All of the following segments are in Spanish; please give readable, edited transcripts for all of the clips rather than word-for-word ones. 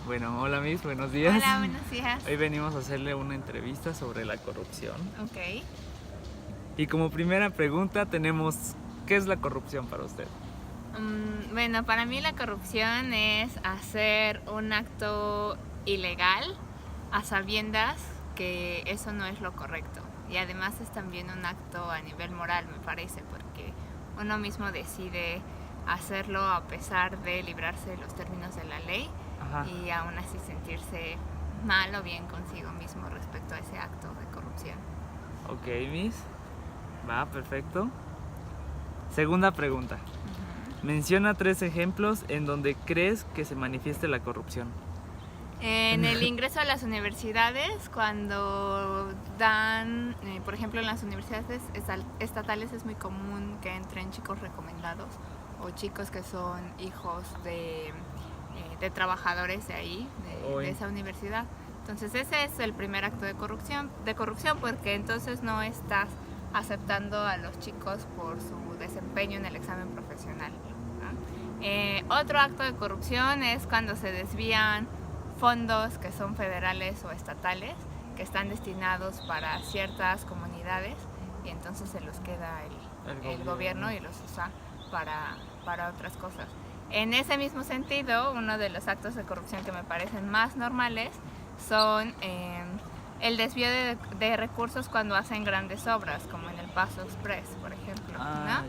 Bueno, hola Miss, buenos días. Hola, buenos días. Hoy venimos a hacerle una entrevista sobre la corrupción. Ok. Y como primera pregunta tenemos, ¿qué es la corrupción para usted? Bueno, para mí la corrupción es hacer un acto ilegal a sabiendas que eso no es lo correcto. Y además es también un acto a nivel moral, me parece, porque uno mismo decide hacerlo a pesar de librarse de los términos de la ley. Ajá. Y aún así sentirse mal o bien consigo mismo respecto a ese acto de corrupción. Ok, Miss. Va, perfecto. Segunda pregunta. Menciona 3 ejemplos en donde crees que se manifieste la corrupción. En el ingreso a las universidades, cuando dan, por ejemplo, en las universidades estatales es muy común que entren chicos recomendados o chicos que son hijos de trabajadores de ahí, de esa universidad. Entonces ese es el primer acto de corrupción porque entonces no estás aceptando a los chicos por su desempeño en el examen profesional, ¿no? Otro acto de corrupción es cuando se desvían fondos que son federales o estatales, que están destinados para ciertas comunidades y entonces se los queda el gobierno y los usa para otras cosas. En ese mismo sentido, uno de los actos de corrupción que me parecen más normales son el desvío de recursos cuando hacen grandes obras, como en el Paso Express, por ejemplo, ¿no?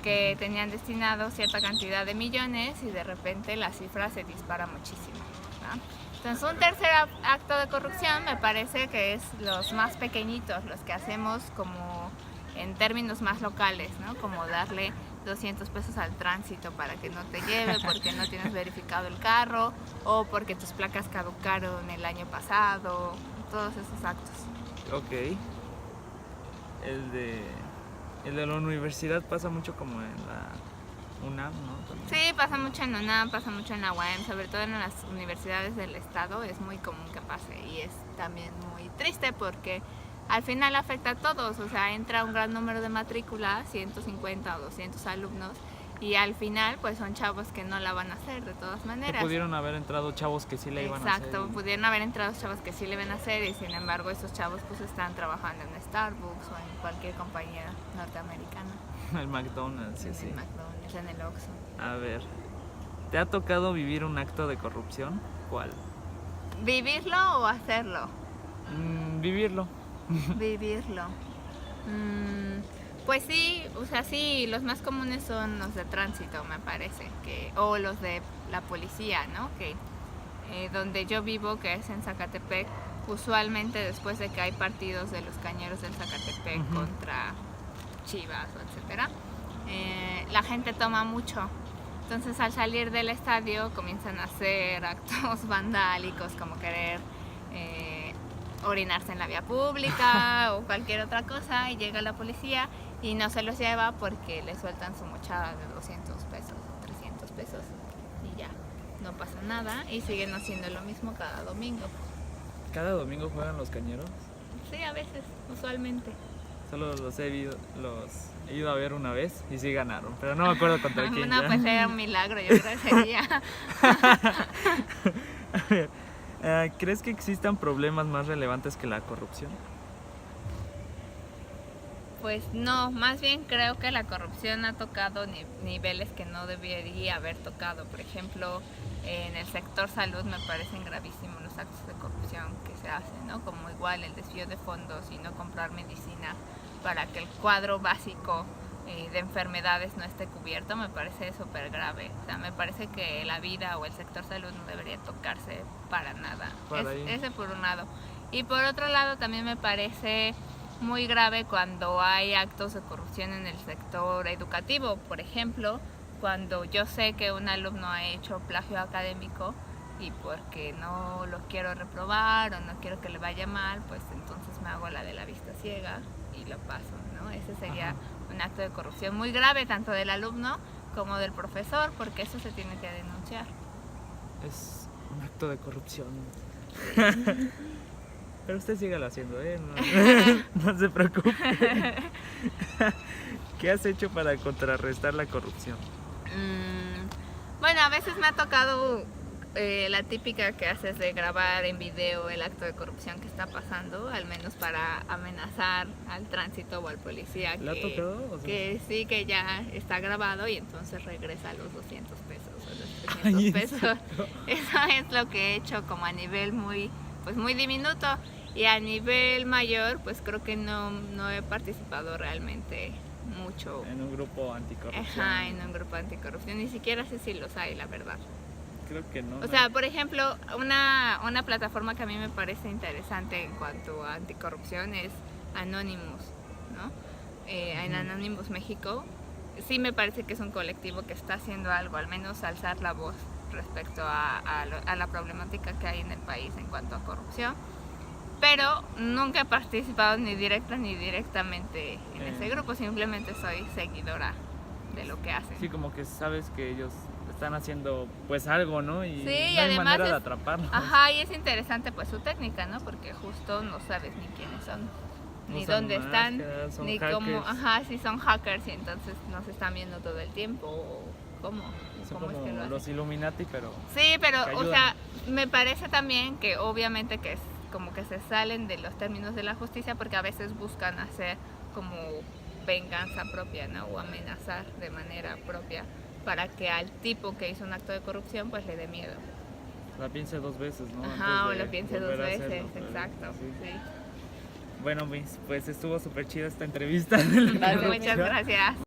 Que tenían destinado cierta cantidad de millones y de repente la cifra se dispara muchísimo, ¿no? Entonces un tercer acto de corrupción me parece que es los más pequeñitos, los que hacemos como en términos más locales, ¿no? Como darle 200 pesos al tránsito para que no te lleve porque no tienes verificado el carro o porque tus placas caducaron el año pasado, todos esos actos. Ok. El de la universidad pasa mucho como en la UNAM, ¿no? También. Sí, pasa mucho en UNAM, pasa mucho en la UAM, sobre todo en las universidades del estado es muy común que pase y es también muy triste porque al final afecta a todos, o sea, entra un gran número de matrículas, 150 o 200 alumnos, y al final pues son chavos que no la van a hacer de todas maneras. Que pudieron haber entrado chavos que sí la iban a hacer. Exacto, pudieron haber entrado chavos que sí le iban a hacer y sin embargo esos chavos pues están trabajando en Starbucks o en cualquier compañía norteamericana. El McDonald's, sí, sí. En el McDonald's, en el Oxxo. A ver, ¿te ha tocado vivir un acto de corrupción? ¿Cuál? ¿Vivirlo o hacerlo? Vivirlo. Vivirlo. Pues sí, o sea, sí, los más comunes son los de tránsito, me parece, o los de la policía, ¿no? Que donde yo vivo, que es en Zacatepec, usualmente después de que hay partidos de los Cañeros del Zacatepec contra Chivas, etcétera, la gente toma mucho. Entonces al salir del estadio comienzan a hacer actos vandálicos como querer orinarse en la vía pública o cualquier otra cosa y llega la policía y no se los lleva porque le sueltan su mochada de 200 pesos o 300 pesos y ya, no pasa nada y siguen haciendo lo mismo cada domingo. ¿Cada domingo juegan los Cañeros? Sí, a veces, usualmente. Solo los he ido a ver una vez y sí ganaron, pero no me acuerdo contra quién. No, pues era un milagro, yo creo ese día. A ver, ¿crees que existan problemas más relevantes que la corrupción? Pues no, más bien creo que la corrupción ha tocado niveles que no debería haber tocado. Por ejemplo, en el sector salud me parecen gravísimos los actos de corrupción que se hacen, ¿no? Como igual el desvío de fondos y no comprar medicina para que el cuadro básico de enfermedades no esté cubierto, me parece súper grave. O sea, me parece que la vida o el sector salud no debería tocarse para nada. Ese por un lado. Y por otro lado también me parece muy grave cuando hay actos de corrupción en el sector educativo. Por ejemplo, cuando yo sé que un alumno ha hecho plagio académico y porque no lo quiero reprobar o no quiero que le vaya mal, pues entonces me hago la de la vista ciega y lo paso, ¿no? Ese sería un acto de corrupción muy grave, tanto del alumno como del profesor, porque eso se tiene que denunciar. Es un acto de corrupción. Pero usted sígalo haciendo, ¿eh? No se preocupe. ¿Qué has hecho para contrarrestar la corrupción? Bueno, a veces me ha tocado la típica que haces de grabar en video el acto de corrupción que está pasando, al menos para amenazar al tránsito o al policía ¿Le ha tocado? O sea, que sí, que ya está grabado y entonces regresa los 200 pesos o los Ay, 300 ¿en pesos. serio? Eso es lo que he hecho como a nivel muy diminuto, y a nivel mayor pues creo que no he participado realmente mucho. En un grupo anticorrupción. Ajá, en un grupo anticorrupción, ni siquiera sé si los hay, la verdad. Creo que no. O sea, por ejemplo, una plataforma que a mí me parece interesante en cuanto a anticorrupción es Anonymous, ¿no? En Anonymous México sí me parece que es un colectivo que está haciendo algo, al menos alzar la voz respecto a la problemática que hay en el país en cuanto a corrupción. Pero nunca he participado ni directa ni directamente en ese grupo, simplemente soy seguidora de lo que hacen. Sí, como que sabes que ellos están haciendo pues algo, ¿no? Y Sí, no y hay además manera de es- atraparlos. Ajá, y es interesante pues su técnica, ¿no? Porque justo no sabes ni quiénes son, ni Usan dónde están, máscaras, son ni hackers. cómo, ajá, si son hackers y entonces nos están viendo todo el tiempo, o cómo Son es como que lo hacen. los Illuminati, pero Sí, pero, que o ayudan. sea, me parece también que obviamente que es como que se salen de los términos de la justicia porque a veces buscan hacer como venganza propia, ¿no? O amenazar de manera propia para que al tipo que hizo un acto de corrupción pues le dé miedo. la piense dos veces, ¿no? Ajá, o Antes de lo piense dos volver a veces, hacerlo, pero exacto. sí. Sí. Bueno, Miss, pues estuvo súper chida esta entrevista. Muchas gracias.